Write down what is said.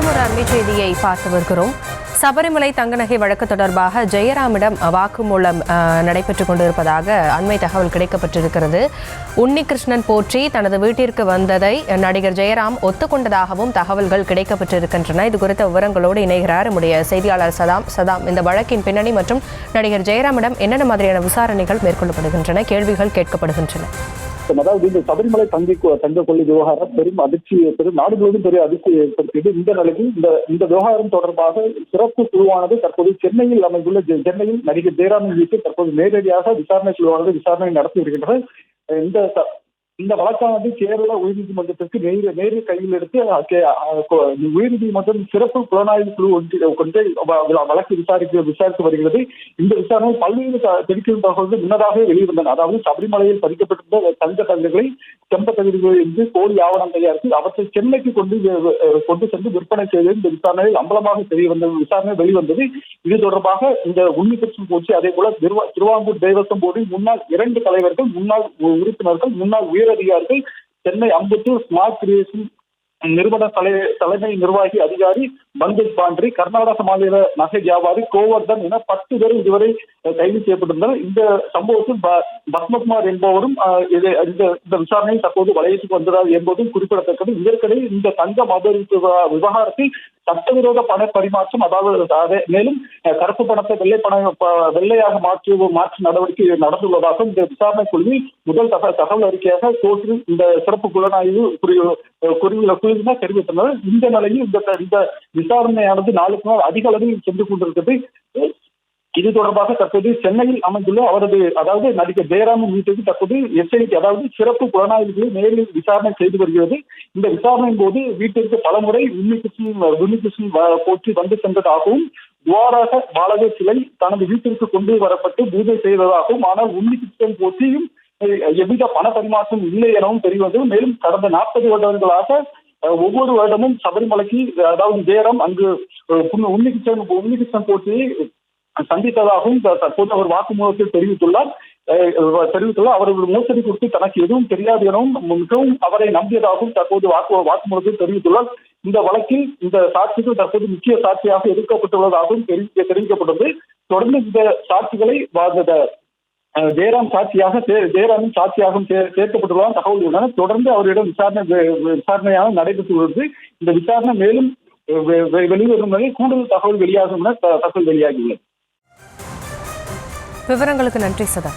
மற்றொரு அண்மை செய்தியை பார்த்து வருகிறோம். சபரிமலை தங்கநகை வழக்கு தொடர்பாக ஜெயராமிடம் வாக்குமூலம் நடைபெற்றுக் கொண்டிருப்பதாக அண்மை தகவல் கிடைக்கப்பட்டிருக்கிறது. உன்னிகிருஷ்ணன் போற்றி தனது வீட்டிற்கு வந்ததை நடிகர் ஜெயராம் ஒத்துக்கொண்டதாகவும் தகவல்கள் கிடைக்கப்பட்டிருக்கின்றன. இது குறித்த விவரங்களோடு இணைகிறார் நம்முடைய செய்தியாளர் சதாம். இந்த வழக்கின் பின்னணி மற்றும் நடிகர் ஜெயராமிடம் என்னென்ன மாதிரியான விசாரணைகள் மேற்கொள்ளப்படுகின்றன, கேள்விகள் கேட்கப்படுகின்றன? அதாவது இந்த சபரிமலை தங்க கொள்ளை விவகாரம் பெரும் நாடு முழுவதும் பெரிய அதிர்ச்சியை ஏற்படுத்தியது. இந்த நிலையில் இந்த விவகாரம் தொடர்பாக சிறப்பு குழுவானது தற்போது சென்னையில் அமைந்துள்ள சென்னையில் நடிகர் ஜெயராமின் வீட்டில் தற்போது நேரடியாக விசாரணை குழுவானது விசாரணை நடத்தி வருகின்றது. இந்த வழக்கானது கேரள உயர்நீதிமன்றத்திற்கு நேரில் கையில் எடுத்து உயர்நீதிமன்றம் சிறப்பு புலனாய்வு குழு கொண்டு வழக்கு விசாரித்து வருகிறது. இந்த விசாரணை பல்வேறு தெரிவிக்கும் தகவல்கள் முன்னதாக வெளிவந்தன. அதாவது சபரிமலையில் பதிக்கப்பட்டிருந்த தங்க தங்கங்களை செம்ப தகுதிகள் என்று போலி ஆவணம் தயாரித்து அவற்றை சென்னைக்கு கொண்டு சென்று விற்பனை செய்தது இந்த விசாரணையில் அம்பலமாக விசாரணை வெளிவந்தது. இது தொடர்பாக இந்த உன்னிகிருஷ்ணன் போச்சு, அதே போல திருவாங்கூர் தேவசம் போர்டின் முன்னாள் 2 தலைவர்கள், முன்னாள் உறுப்பினர்கள், முன்னாள் உயரதிகாரிகள், சென்னை அம்பத்தூர் ஸ்மார்ட் கிரியேஷன் நிறுவன தலைமை நிர்வாகி அதிகாரி பங்கஜ் பாண்ட்ரி, கர்நாடக மாநில நகை வியாபாரி கோவர்தன் என 10 பேர் இதுவரை கைது செய்யப்பட்டிருந்தனர். இந்த சம்பவத்தில் பத்மகுமார் என்பவரும் இந்த விசாரணையில் தற்போது வளையத்துக்கு வந்ததால் என்பதும் குறிப்பிடத்தக்கது. இதற்கிடையே இந்த தங்க அபகரிப்பு விவகாரத்தில் சட்டவிரோத பண பரிமாற்றம், அதாவது மேலும் கருப்பு பணத்தை வெள்ளையாக மாற்று நடவடிக்கை நடந்துள்ளதாகவும் இந்த விசாரணை குழுவில் முதல் தகவல் அறிக்கையாக கோர்ட்டில் இந்த சிறப்பு புலனாய்வு குழுவினர் தெரிவித்தனர். இந்த நிலையில் இந்த விசாரணையானது நாளுக்கு நாள் அதிக அளவில் சென்று கொண்டிருக்கிறது. இது தொடர்பாக தற்போது சென்னையில் அமைந்துள்ள அதாவது நடிகர் ஜெயராமின் வீட்டுக்கு தற்போது எஸ்ஐடி அதாவது சிறப்பு புலனாய்வுகளை நேரில் விசாரணை செய்து வருகிறது. இந்த விசாரணையின் போது வீட்டிற்கு பலமுறை உன்னிகிருஷ்ணன் போற்றி வந்து சென்றதாகவும், துவாராக பாலகர் சிலை தனது வீட்டிற்கு கொண்டு வரப்பட்டு பூஜை செய்ததாகவும், ஆனால் உன்னிகிருஷ்ணன் போற்றியும் எவ்வித பண பரிமாற்றம் இல்லை எனவும் தெரியவந்தது. மேலும் கடந்த 40 வருடங்களாக ஒவ்வொரு வருடமும் சபரிமலைக்கு அதாவது ஜெயராம் அங்கு உன்னிகிருஷ்ணன் போற்றியை சந்தித்ததாகவும் தற்போது அவர் வாக்குமூலத்தில் தெரிவித்துள்ளார். அவர்கள் மோசடி குறித்து தனக்கு எதுவும் தெரியாது எனவும் மிகவும் அவரை நம்பியதாகவும் தற்போது வாக்குமூலத்தில் தெரிவித்துள்ளார். இந்த வழக்கில் இந்த சாட்சிகள் தற்போது முக்கிய சாட்சியாக எடுக்கப்பட்டுள்ளதாகவும் தெரிவிக்கப்பட்டது. தொடர்ந்து இந்த சாட்சிகளை ஜெயராமின் சாட்சியாக சேர்க்கப்பட்டுள்ளதாக தகவல் உள்ளன. தொடர்ந்து அவரிடம் விசாரணையாக நடைபெற்று வருகிறது. இந்த விசாரணை மேலும் வெளிவரும் வரை கூடுதல் தகவல் வெளியாகும் என தகவல் வெளியாகியுள்ளது. விவரங்களுக்கு நன்றி சதா.